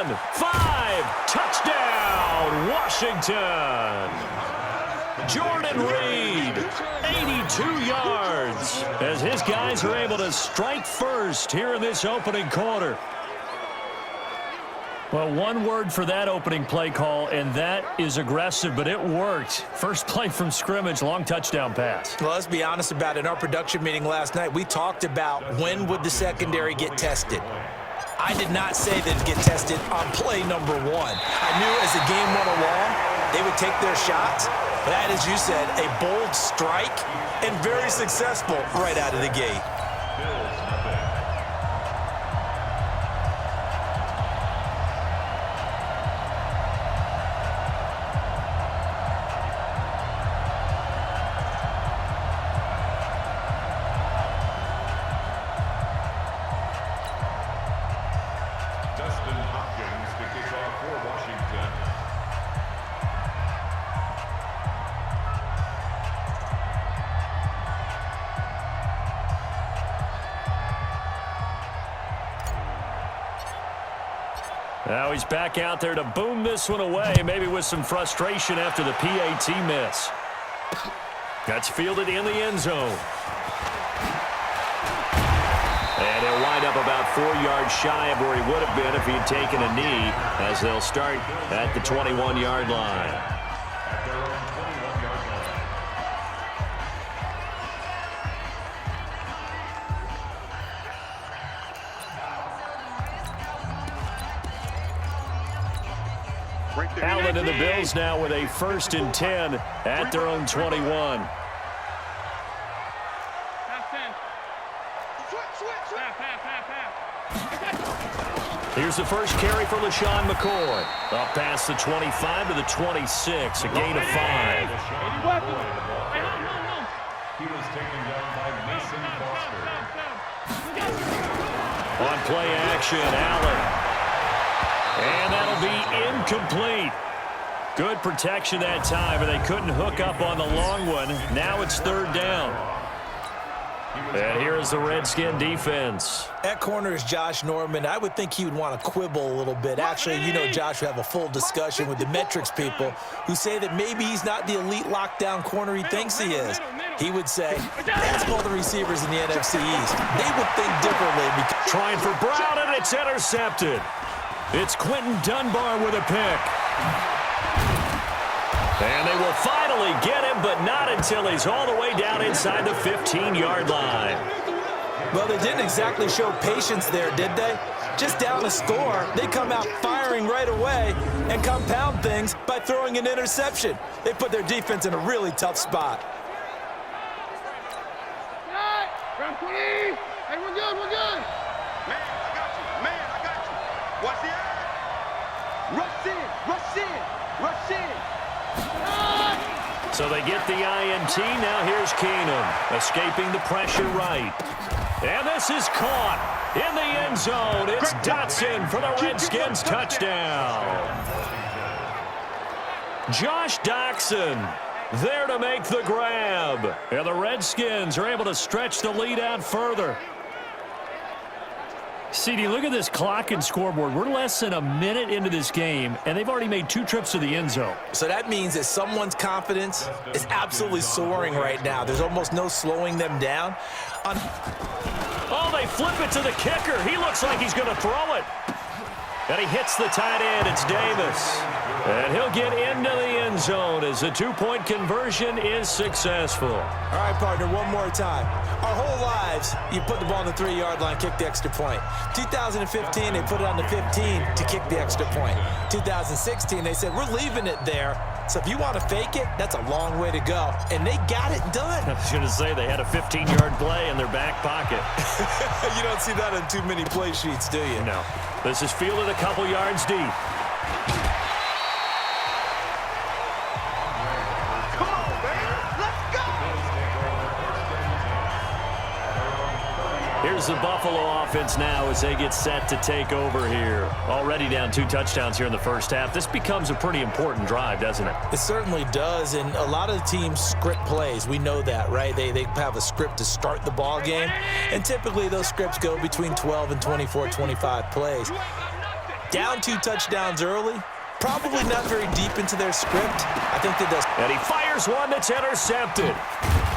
10, 5, touchdown, Washington. Jordan Reed, 82 yards, as his guys are able to strike first here in this opening quarter. Well, one word for that opening play call, and that is aggressive, but it worked. First play from scrimmage, long touchdown pass. Well, let's be honest about it. In our production meeting last night, we talked about when would the secondary get tested. I did not say that it'd get tested on play number one. I knew as the game went along, they would take their shots. But that, as you said, a bold strike and very successful right out of the gate. Now he's back out there to boom this one away, maybe with some frustration after the PAT miss. That's fielded in the end zone. And he'll wind up about 4 yards shy of where he would have been if he had taken a knee, as they'll start at the 21-yard line. Allen and the Bills now with a 1st and 10 at their own 21. Here's the first carry for LaShawn McCoy. Up past the 25 to the 26, a gain of 5. He was taken down by Mason Foster. On play action, Allen. And that'll be incomplete. Good protection that time, but they couldn't hook up on the long one. Now it's 3rd down. And here is the Redskin defense. At corner is Josh Norman. I would think he would want to quibble a little bit. Actually, you know, Josh would have a full discussion with the metrics people who say that maybe he's not the elite lockdown corner he thinks he is. He would say, ask all the receivers in the NFC East. They would think differently. Trying for Brown, and it's intercepted. It's Quentin Dunbar with a pick. And they will finally get him, but not until he's all the way down inside the 15-yard line. Well, they didn't exactly show patience there, did they? Just down a score, they come out firing right away and compound things by throwing an interception. They put their defense in a really tough spot. Hey, we're good, we're good. Man, I got you. Man, I got you. Watch the eye. Rush in, rush in, rush in. So they get the INT. Now here's Keenum escaping the pressure right. And this is caught in the end zone. It's Dotson for the Redskins touchdown. Josh Doctson there to make the grab. And the Redskins are able to stretch the lead out further. CD, look at this clock and scoreboard. We're less than a minute into this game, and they've already made 2 trips to the end zone. So that means that someone's confidence is absolutely soaring right now. There's almost no slowing them down. Oh, they flip it to the kicker. He looks like he's going to throw it. And he hits the tight end. It's Davis. And he'll get into the end zone as the 2-point conversion is successful. All right, partner, one more time. Our whole lives, you put the ball on the 3-yard line, kick the extra point. 2015, they put it on the 15 to kick the extra point. 2016, they said, we're leaving it there. So if you want to fake it, that's a long way to go. And they got it done. I was going to say they had a 15-yard play in their back pocket. You don't see that on too many play sheets, do you? No. This is fielded a couple yards deep. Come on, baby. Let's go. Here's the Buffalo offense now as they get set to take over here. Already down 2 touchdowns here in the first half. This becomes a pretty important drive, doesn't it? It certainly does, and a lot of the teams script plays. We know that, right? They have a script to start the ball game, and typically those scripts go between 12 and 24, 25 plays. Down 2 touchdowns early. Probably not very deep into their script. I think that does. And he fires one that's intercepted.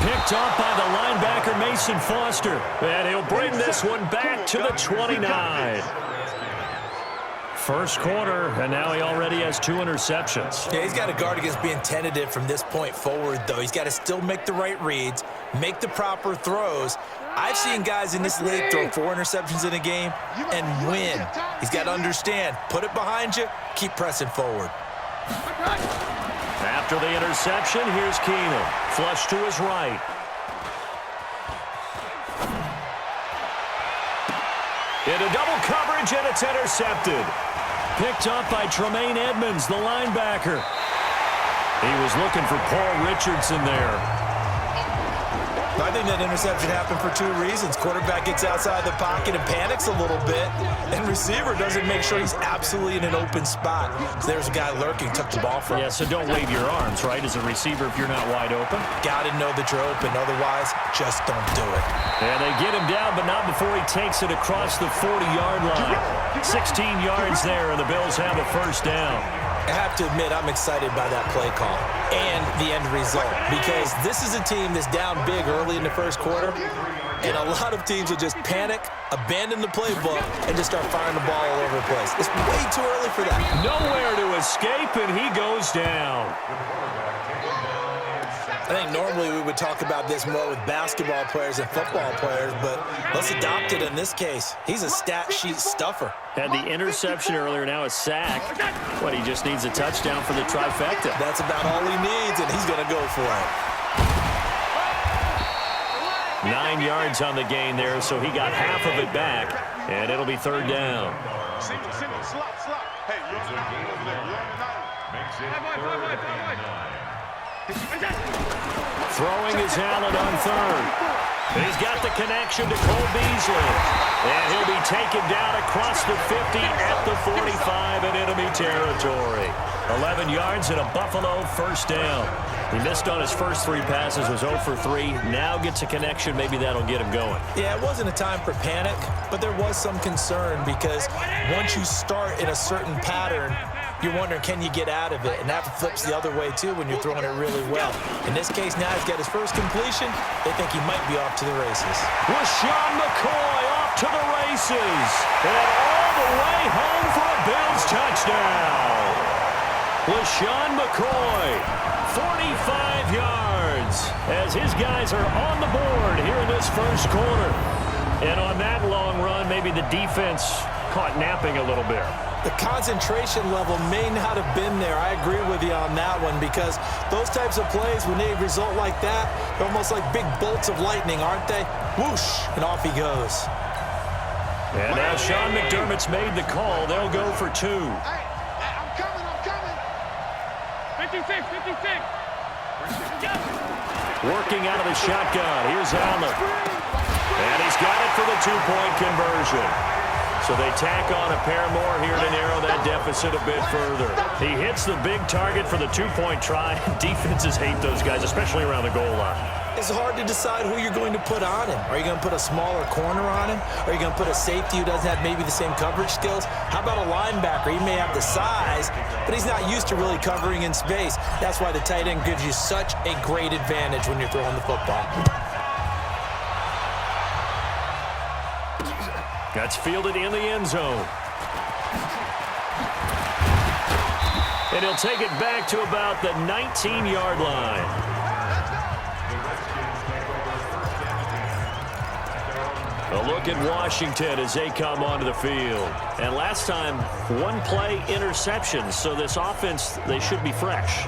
Picked off by the linebacker, Mason Foster. And he'll bring this one back to the 29. First quarter, and now he already has 2 interceptions. Yeah, he's got to guard against being tentative from this point forward, though. He's got to still make the right reads, make the proper throws. I've seen guys in this league throw 4 interceptions in a game and win. He's got to understand, put it behind you, keep pressing forward. After the interception, here's Keenan. Flush to his right. Into double coverage, and it's intercepted. Picked up by Tremaine Edmonds, the linebacker. He was looking for Paul Richardson there. I think that interception happened for 2 reasons. Quarterback gets outside the pocket and panics a little bit, and receiver doesn't make sure he's absolutely in an open spot. So there's a guy lurking, took the ball from him. Yeah, so don't wave your arms, right, as a receiver if you're not wide open. Got to know that you're open. Otherwise, just don't do it. And they get him down, but not before he takes it across the 40-yard line. 16 yards there, and the Bills have a first down. I have to admit, I'm excited by that play call and the end result, because this is a team that's down big early in the first quarter, and a lot of teams will just panic, abandon the playbook, and just start firing the ball all over the place. It's way too early for that. Nowhere to escape, and he goes down. I think normally we would talk about this more with basketball players and football players, but let's adopt it in this case. He's a stat sheet stuffer. Had the interception earlier, now a sack. What, he just needs a touchdown for the trifecta. That's about all he needs, and he's going to go for it. 9 yards on the gain there, so he got half of it back, and it'll be third down. Single, slop. Hey, you're on the line over there. You're on the line. Makes it third and 9. Throwing is Allen on third. He's got the connection to Cole Beasley. And he'll be taken down across the 50 at the 45 in enemy territory. 11 yards and a Buffalo first down. He missed on his first 3 passes, was 0 for 3. Now gets a connection. Maybe that'll get him going. Yeah, it wasn't a time for panic, but there was some concern because once you start in a certain pattern, you're wondering, can you get out of it? And that flips the other way, too, when you're throwing it really well. In this case, now he's got his first completion. They think he might be off to the races. LaShawn McCoy off to the races. And all the way home for a Bills touchdown. LaShawn McCoy, 45 yards, as his guys are on the board here in this first quarter. And on that long run, maybe the defense caught napping a little bit. The concentration level may not have been there. I agree with you on that one, because those types of plays, when they result like that, they're almost like big bolts of lightning, aren't they? Whoosh, and off he goes. And now Sean McDermott's made the call. They'll go for 2. Hey, I'm coming. 56. Working out of the shotgun. Here's Allen. And he's got it for the 2-point conversion. So they tack on a pair more here to narrow that deficit a bit further. He hits the big target for the 2-point try. Defenses hate those guys, especially around the goal line. It's hard to decide who you're going to put on him. Are you going to put a smaller corner on him? Are you going to put a safety who doesn't have maybe the same coverage skills? How about a linebacker? He may have the size, but he's not used to really covering in space. That's why the tight end gives you such a great advantage when you're throwing the football. That's fielded in the end zone. And he'll take it back to about the 19-yard line. A look at Washington as they come onto the field. And last time, 1-play interceptions. So this offense, they should be fresh.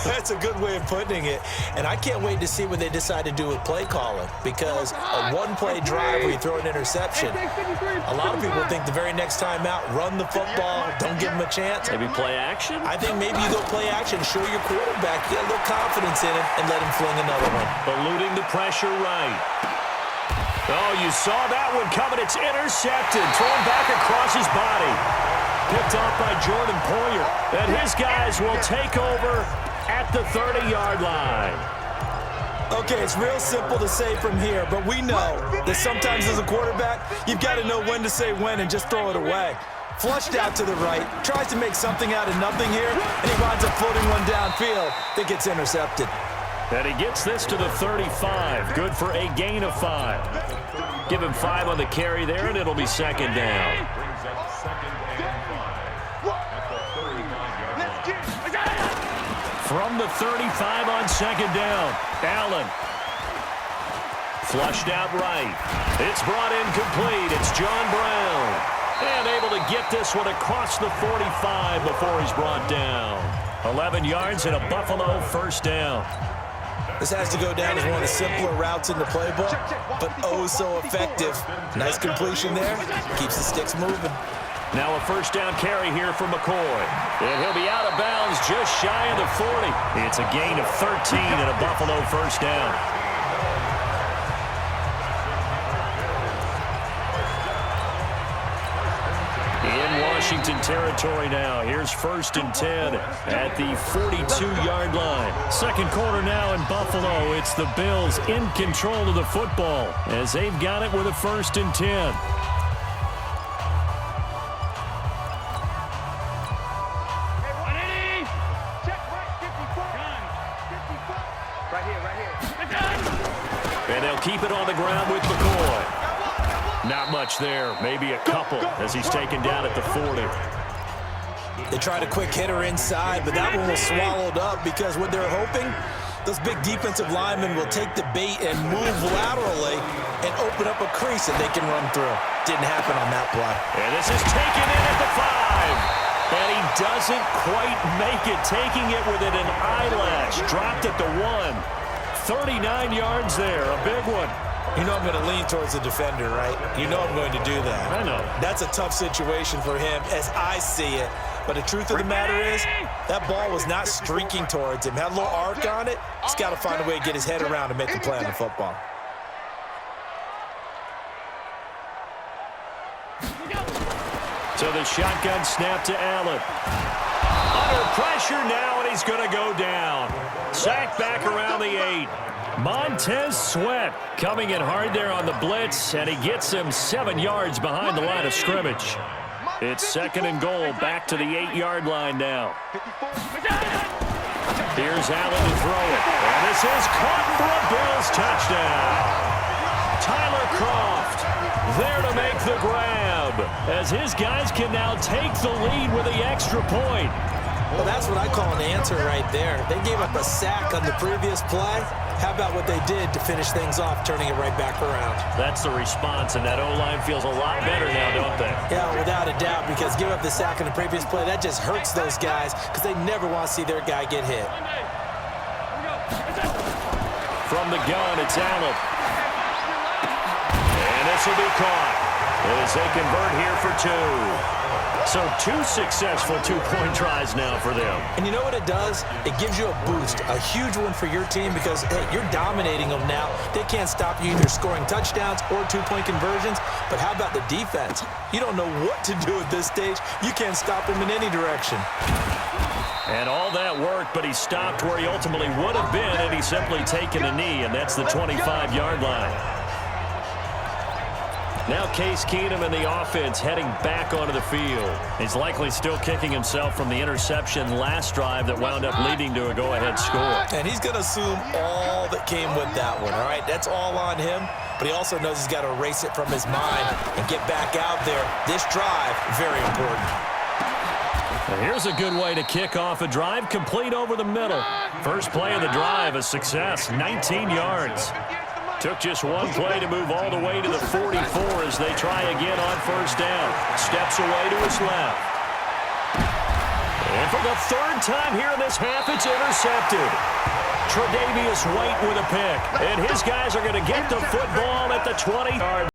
That's a good way of putting it. And I can't wait to see what they decide to do with play calling, because a 1-play drive where you throw an interception, a lot of people think the very next time out, run the football, don't give them a chance. Maybe play action? I think maybe you go play action, show your quarterback, get a little confidence in him, and let him fling another one. Eluding the pressure right. Oh, you saw that one coming. It's intercepted. Thrown back across his body. Picked off by Jordan Poyer. And his guys will take over at the 30-yard line. Okay, it's real simple to say from here, but we know that sometimes as a quarterback, you've got to know when to say when and just throw it away. Flushed out to the right, tries to make something out of nothing here, and he winds up floating one downfield that gets intercepted. And he gets this to the 35. Good for a gain of 5. Give him 5 on the carry there, and it'll be second down. From the 35 on second down, Allen. Flushed out right. It's brought in complete. It's John Brown. And able to get this one across the 45 before he's brought down. 11 yards and a Buffalo first down. This has to go down as one of the simpler routes in the playbook, but oh so effective. Nice completion there. Keeps the sticks moving. Now a first down carry here for McCoy. And he'll be out of bounds just shy of the 40. It's a gain of 13 and a Buffalo first down. In Washington territory now. Here's 1st and 10 at the 42-yard line. Second quarter now in Buffalo. It's the Bills in control of the football as they've got it with a 1st and 10. And they'll keep it on the ground with McCoy. Not much there, maybe a couple as he's taken down at the 40. They tried a quick hitter inside, but that one was swallowed up because what they're hoping, those big defensive linemen will take the bait and move laterally and open up a crease that they can run through. Didn't happen on that play. And this is taken in at the 5. And he doesn't quite make it, taking it within an eyelash. Dropped at the 1. 39 yards there, a big one. You know I'm going to lean towards the defender, right? You know I'm going to do that. I know. That's a tough situation for him as I see it. But the truth of the matter is, that ball was not streaking towards him. Had a little arc on it. He's got to find a way to get his head around and make a play on the football. So the shotgun snap to Allen. Under pressure now, and he's going to go down. Sacked back around the 8. Montez Sweat coming in hard there on the blitz, and he gets him 7 yards behind the line of scrimmage. It's 2nd and goal, back to the 8-yard line now. Here's Allen to throw it, and this is caught for a Bills touchdown. Tyler Kroft there to make the grab, as his guys can now take the lead with the extra point. Well, that's what I call an answer right there. They gave up a sack on the previous play. How about what they did to finish things off, turning it right back around? That's the response, and that O-line feels a lot better now, don't they? Yeah, without a doubt, because giving up the sack on the previous play, that just hurts those guys because they never want to see their guy get hit. From the gun, it's Allen. And this will be caught as they convert here for 2. So 2 successful 2-point tries now for them. And you know what it does? It gives you a boost, a huge one for your team because, hey, you're dominating them now. They can't stop you either scoring touchdowns or 2-point conversions. But how about the defense? You don't know what to do at this stage. You can't stop them in any direction. And all that worked, but he stopped where he ultimately would have been had he simply taken a knee, and that's the 25-yard line. Now Case Keenum and the offense heading back onto the field. He's likely still kicking himself from the interception last drive that wound up leading to a go-ahead score. And he's going to assume all that came with that one, all right? That's all on him, but he also knows he's got to erase it from his mind and get back out there. This drive, very important. And here's a good way to kick off a drive, complete over the middle. First play of the drive, a success, 19 yards. Took just one play to move all the way to the 44 as they try again on first down. Steps away to his left. And for the 3rd time here in this half, it's intercepted. Tre'Davious White with a pick. And his guys are going to get the football at the 20-yard line.